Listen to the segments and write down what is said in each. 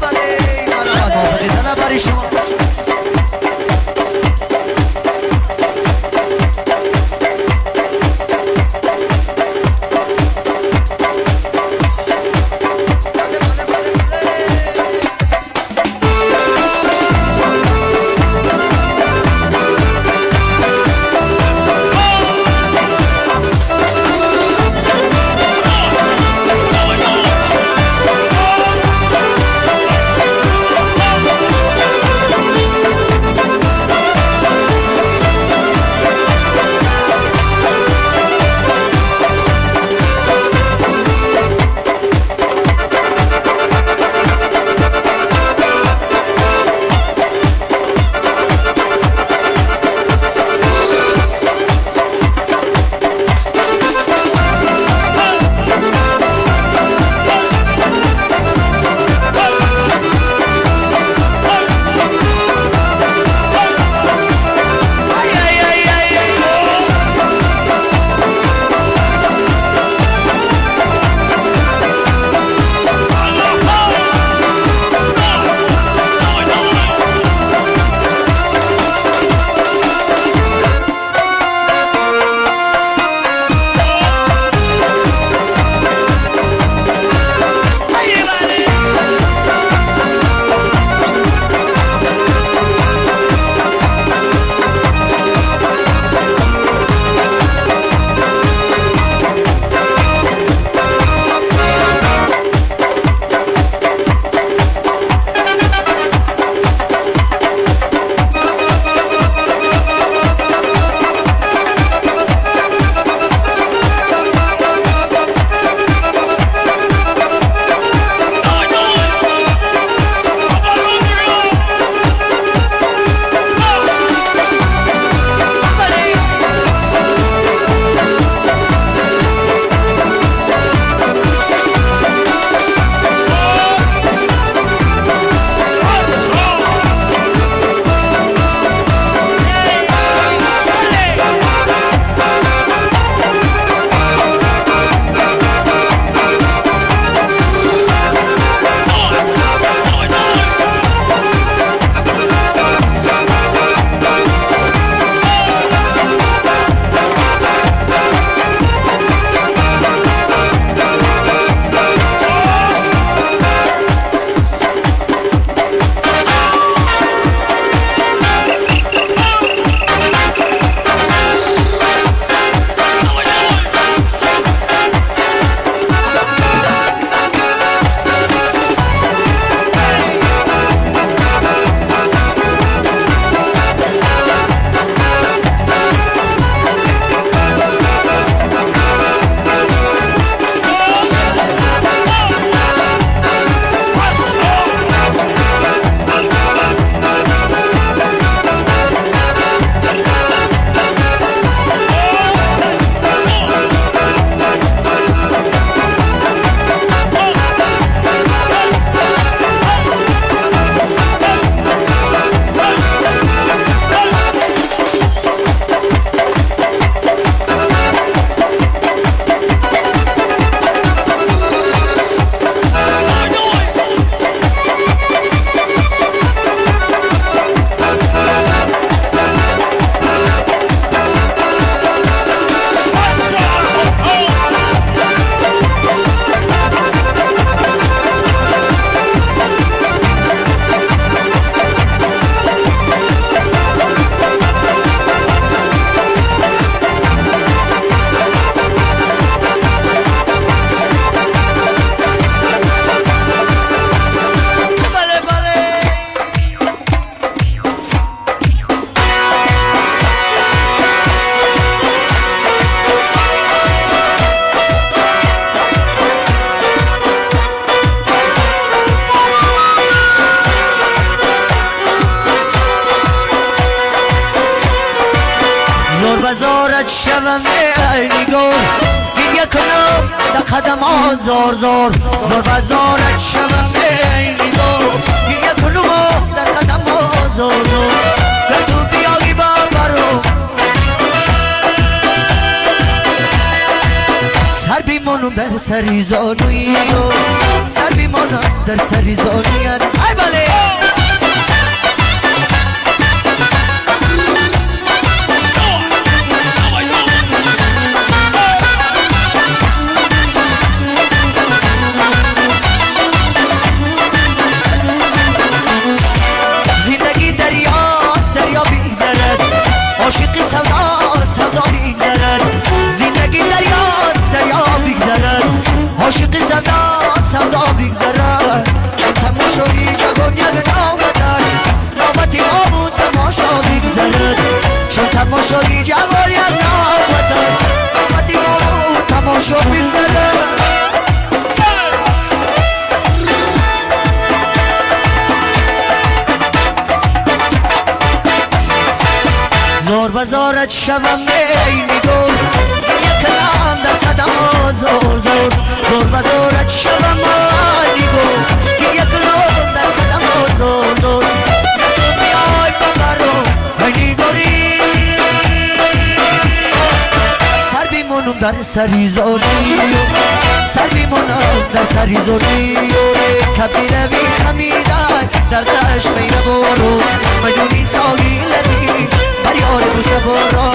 بله مرحبا موافقی دلم برای شما بزارت شوم ای نگار گریه کنم در قدم ها زار زار زار بزارت شوم ای نگار گریه کنم در قدم ها زار زار و تو بیایی بابرو سر بیمونو بر سری زانوی سر بیمانم در سری زانویت ای بله زندگی دریاست دریا بیگذرد عاشقی سودا بیگذرد زندگی دریاست دریا بیگذرد عاشقی سودا بیگذرد چون تماشایی جوانیت نامدن نوبتی ما بود تماشا بیگذرد چون تماشایی جوانیت نامدن نوبتی ما بود تماشا بیگذرد زور بزارت شوم ای نگور یک کلام در قدم ها زور زور زور بزارت شوم ای نگور یک کلام در قدم ها زور زور نگو بیای ببرو ای نگوری سر بیمونم در سری زوری سر بیمونم در سری زوری کبیر وی خمیدن در دشت میره برو مدونی ساگیل بی یار بوسه برو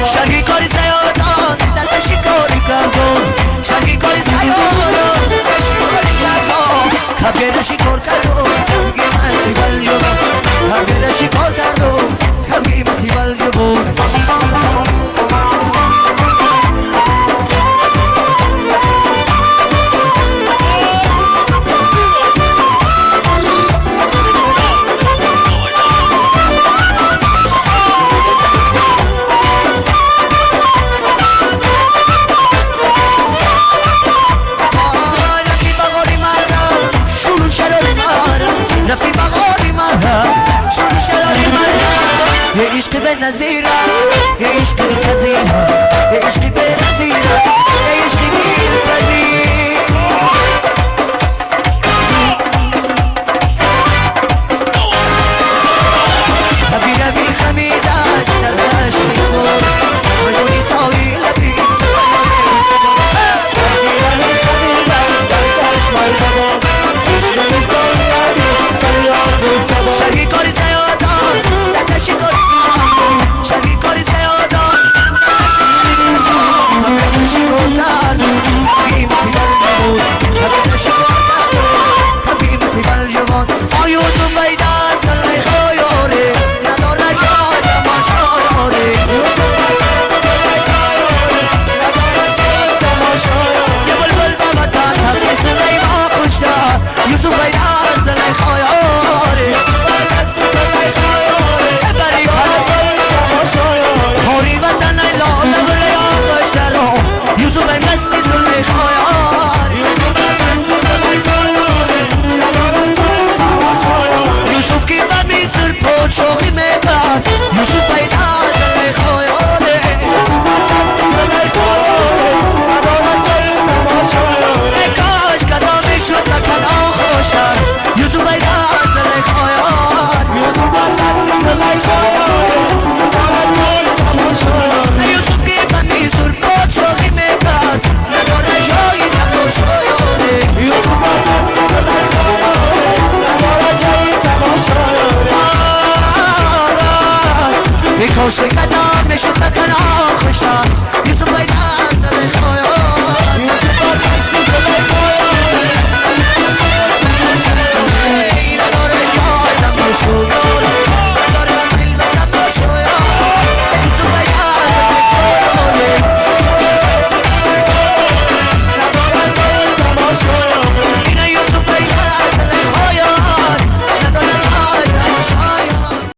شرقی کاری سیادان در شکاری کردم شرقی کاری سیادان در شکاری کردم کبیر شکار کردم کبگی مسیبل جبم کبیر شکار کردم کبگی مسیبل جبم رفتی بغاری مرهم شروع شراری مرهم یه عشق به نظیرم یه عشق بی تزیرم یه عشق به نظیرم یه عشق دیر پذیر کبیر روی خمیدن در عشق میگور مجونی ساوی لبی شرقی کاری سیادان در شکاری کردم شرقی کاری سیادان در شکار کردم کبی مسیبل جوان کبی شکار کردم کبی مسیبل جوان آیوزو بیده سلی خیاره نداره جای تماشا داره یه بلبل با وطن تبری سلی ما خوش دار یوسف بیده سلی خیاره خوری وطن ایلا نبره یا خوشترا یوسف مستی سلی خیاره یوسف کی بمی سر پوچ شوقی میبرد یوسف ایده سلی خیاره ای کاش کدامی شد بکن آخوشتر یوسف ایده سلی خیاره یوسف کی بمی سر پوچ شوقی میبرد نداره جایی تماشایاره کاش قدم نشد بکن